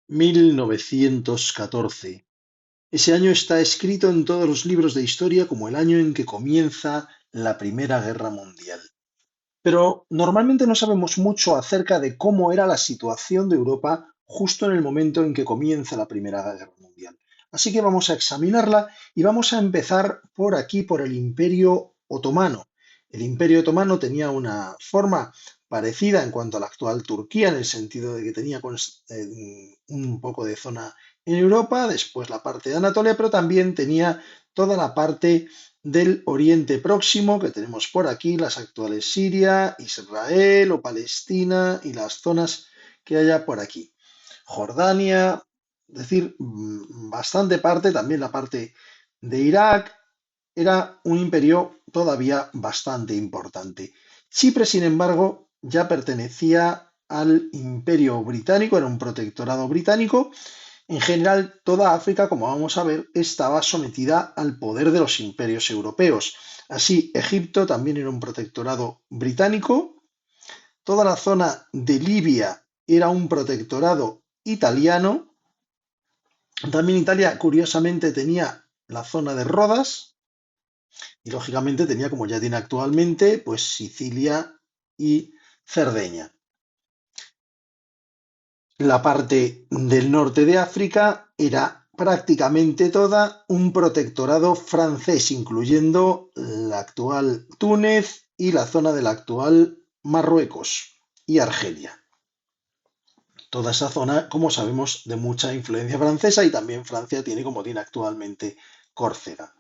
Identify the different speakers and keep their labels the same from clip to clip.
Speaker 1: 1914. Ese año está escrito en todos los libros de historia como el año en que comienza la Primera Guerra Mundial. Pero normalmente no sabemos mucho acerca de cómo era la situación de Europa justo en el momento en que comienza la Primera Guerra Mundial. Así que vamos a examinarla y vamos a empezar por aquí, por el Imperio Otomano. El Imperio Otomano tenía una forma parecida en cuanto a la actual Turquía, en el sentido de que tenía un poco de zona en Europa, después la parte de Anatolia, pero también tenía toda la parte del Oriente Próximo, que tenemos por aquí, las actuales Siria, Israel o Palestina y las zonas que haya por aquí. Jordania, es decir, bastante parte, también la parte de Irak, era un imperio todavía bastante importante. Chipre, sin embargo, ya pertenecía al imperio británico, era un protectorado británico. En general, toda África, como vamos a ver, estaba sometida al poder de los imperios europeos. Así, Egipto también era un protectorado británico, toda la zona de Libia era un protectorado italiano, también Italia, curiosamente, tenía la zona de Rodas y, lógicamente, tenía, como ya tiene actualmente, pues Sicilia y Cerdeña. La parte del norte de África era prácticamente toda un protectorado francés, incluyendo la actual Túnez y la zona del actual Marruecos y Argelia. Toda esa zona, como sabemos, de mucha influencia francesa, y también Francia tiene, como tiene actualmente, Córcega.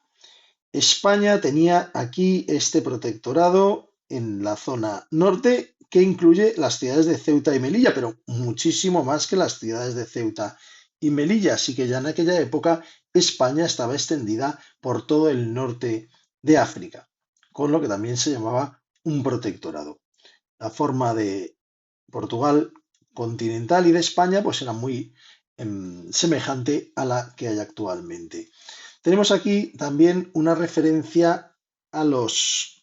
Speaker 1: España tenía aquí este protectorado en la zona norte, que incluye las ciudades de Ceuta y Melilla, pero muchísimo más que las ciudades de Ceuta y Melilla. Así que ya en aquella época España estaba extendida por todo el norte de África, con lo que también se llamaba un protectorado. La forma de Portugal continental y de España pues era muy semejante a la que hay actualmente. Tenemos aquí también una referencia a los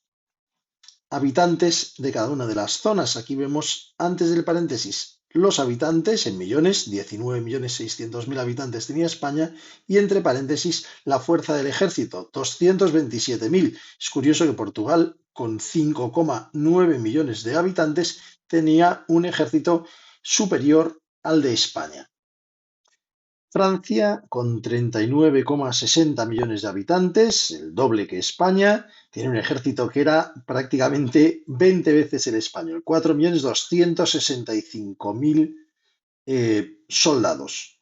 Speaker 1: habitantes de cada una de las zonas. Aquí vemos antes del paréntesis los habitantes en millones, 19.600.000 habitantes tenía España, y entre paréntesis la fuerza del ejército, 227.000. Es curioso que Portugal, con 5,9 millones de habitantes, tenía un ejército superior al de España. Francia, con 39,60 millones de habitantes, el doble que España, tiene un ejército que era prácticamente 20 veces el español, 4.265.000 soldados.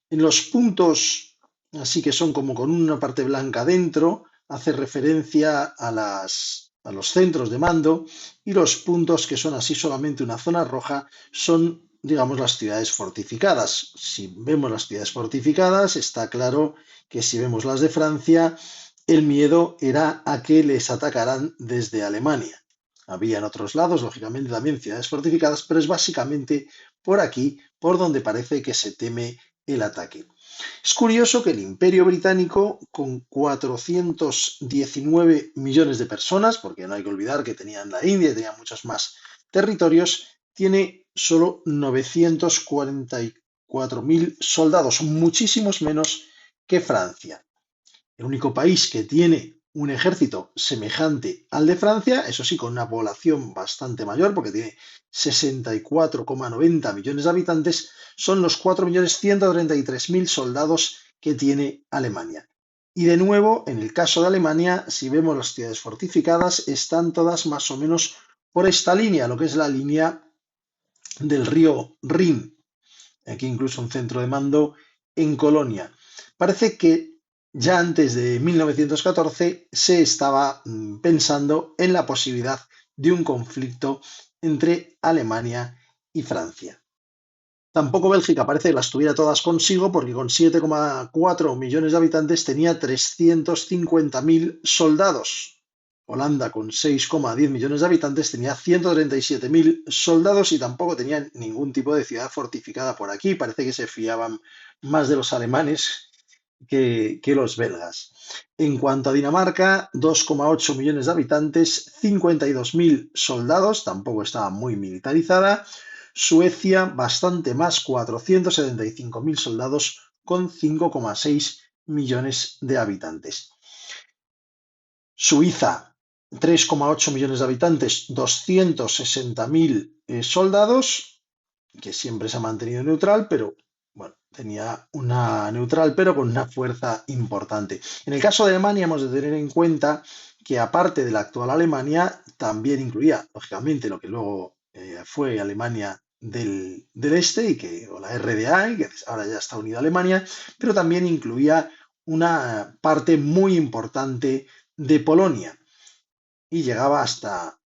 Speaker 1: En los puntos, así que son como con una parte blanca dentro, hace referencia a los centros de mando, y los puntos que son así solamente una zona roja son, digamos, las ciudades fortificadas. Si vemos las ciudades fortificadas, está claro que si vemos las de Francia, el miedo era a que les atacaran desde Alemania. Había en otros lados, lógicamente, también ciudades fortificadas, pero es básicamente por aquí por donde parece que se teme el ataque. Es curioso que el Imperio Británico, con 419 millones de personas, porque no hay que olvidar que tenían la India y tenían muchos más territorios, tiene solo 944.000 soldados, muchísimos menos que Francia. El único país que tiene un ejército semejante al de Francia, eso sí, con una población bastante mayor, porque tiene 64,90 millones de habitantes, son los 4.133.000 soldados que tiene Alemania. Y de nuevo, en el caso de Alemania, si vemos las ciudades fortificadas, están todas más o menos por esta línea, lo que es la línea del río Rin. Aquí incluso un centro de mando en Colonia. Parece que ya antes de 1914 se estaba pensando en la posibilidad de un conflicto entre Alemania y Francia. Tampoco Bélgica parece que las tuviera todas consigo, porque con 7,4 millones de habitantes tenía 350.000 soldados. Holanda, con 6,10 millones de habitantes, tenía 137.000 soldados y tampoco tenían ningún tipo de ciudad fortificada por aquí. Parece que se fiaban más de los alemanes que los belgas. En cuanto a Dinamarca, 2,8 millones de habitantes, 52.000 soldados, tampoco estaba muy militarizada. Suecia bastante más, 475.000 soldados con 5,6 millones de habitantes. Suiza, 3,8 millones de habitantes, 260.000 soldados, que siempre se ha mantenido neutral, pero bueno, tenía una neutral, pero con una fuerza importante. En el caso de Alemania, hemos de tener en cuenta que aparte de la actual Alemania, también incluía, lógicamente, lo que luego fue Alemania del Este, o la RDA, y que ahora ya está unida a Alemania, pero también incluía una parte muy importante de Polonia y llegaba hasta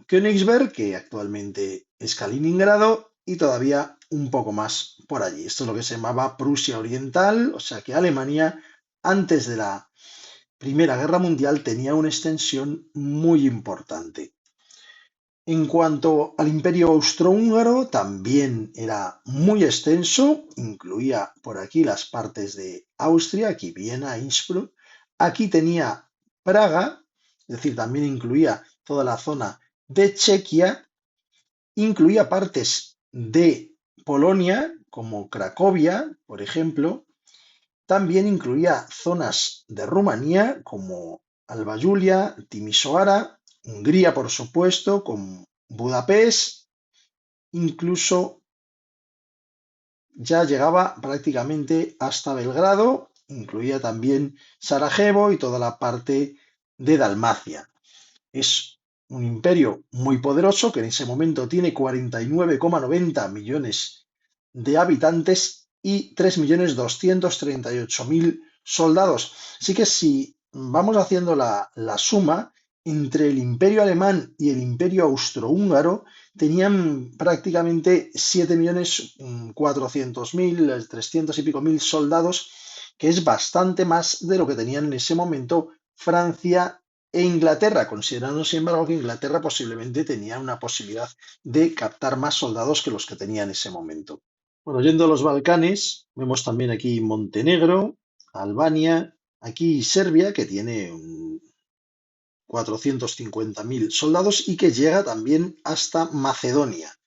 Speaker 1: Königsberg, que actualmente es Kaliningrado, y todavía un poco más por allí. Esto es lo que se llamaba Prusia Oriental, o sea que Alemania, antes de la Primera Guerra Mundial, tenía una extensión muy importante. En cuanto al Imperio Austrohúngaro, también era muy extenso, incluía por aquí las partes de Austria, aquí Viena, Innsbruck. Aquí tenía Praga, es decir, también incluía toda la zona de Chequia, incluía partes de Polonia, como Cracovia, por ejemplo. También incluía zonas de Rumanía, como Alba Iulia, Timișoara, Hungría, por supuesto, con Budapest, incluso ya llegaba prácticamente hasta Belgrado, incluía también Sarajevo y toda la parte de Dalmacia. Es un imperio muy poderoso que en ese momento tiene 49,90 millones de habitantes y 3.238.000 soldados. Así que si vamos haciendo la suma entre el imperio alemán y el imperio austrohúngaro, tenían prácticamente 7.400.000, 300 y pico mil soldados, que es bastante más de lo que tenían en ese momento Francia e Inglaterra, considerando sin embargo que Inglaterra posiblemente tenía una posibilidad de captar más soldados que los que tenía en ese momento. Bueno, yendo a los Balcanes, vemos también aquí Montenegro, Albania, aquí Serbia, que tiene 450.000 soldados y que llega también hasta Macedonia.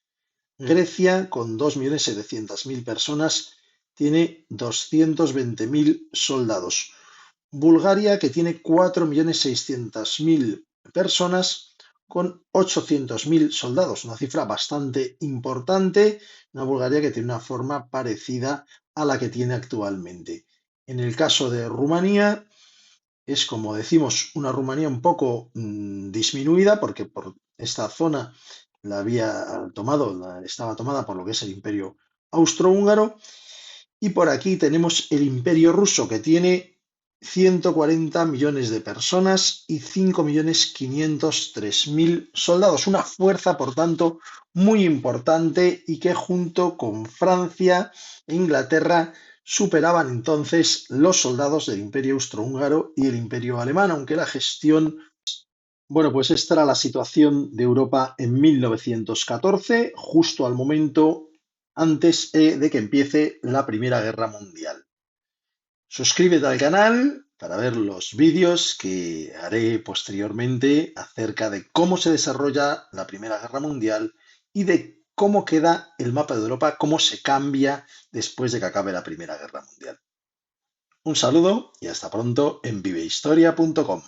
Speaker 1: Grecia, con 2.700.000 personas, tiene 220.000 soldados. Bulgaria, que tiene 4.600.000 personas, con 800.000 soldados, una cifra bastante importante, una Bulgaria que tiene una forma parecida a la que tiene actualmente. En el caso de Rumanía, es como decimos, una Rumanía un poco disminuida, porque por esta zona estaba tomada por lo que es el Imperio Austrohúngaro, y por aquí tenemos el Imperio Ruso, que tiene 140 millones de personas y 5.503.000 soldados. Una fuerza, por tanto, muy importante y que junto con Francia e Inglaterra superaban entonces los soldados del Imperio Austrohúngaro y el Imperio Alemán, aunque la gestión... Bueno, pues esta era la situación de Europa en 1914, justo al momento antes de que empiece la Primera Guerra Mundial. Suscríbete al canal para ver los vídeos que haré posteriormente acerca de cómo se desarrolla la Primera Guerra Mundial y de cómo queda el mapa de Europa, cómo se cambia después de que acabe la Primera Guerra Mundial. Un saludo y hasta pronto en vivehistoria.com.